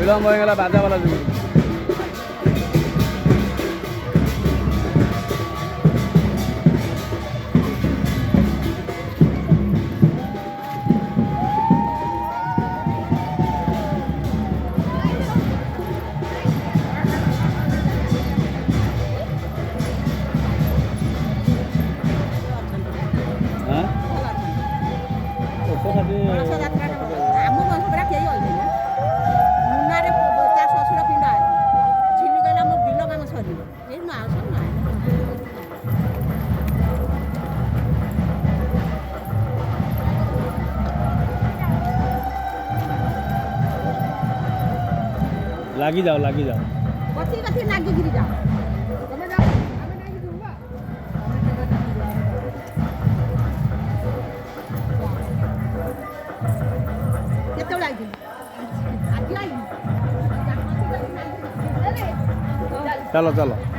विलम्ब होगा बाजा वाला जो लागी जाओ कथी कथी लागी गिरी जाओ तमे जाओ हमें नहीं दूंगा केतो लागी आज लागी चलो चलो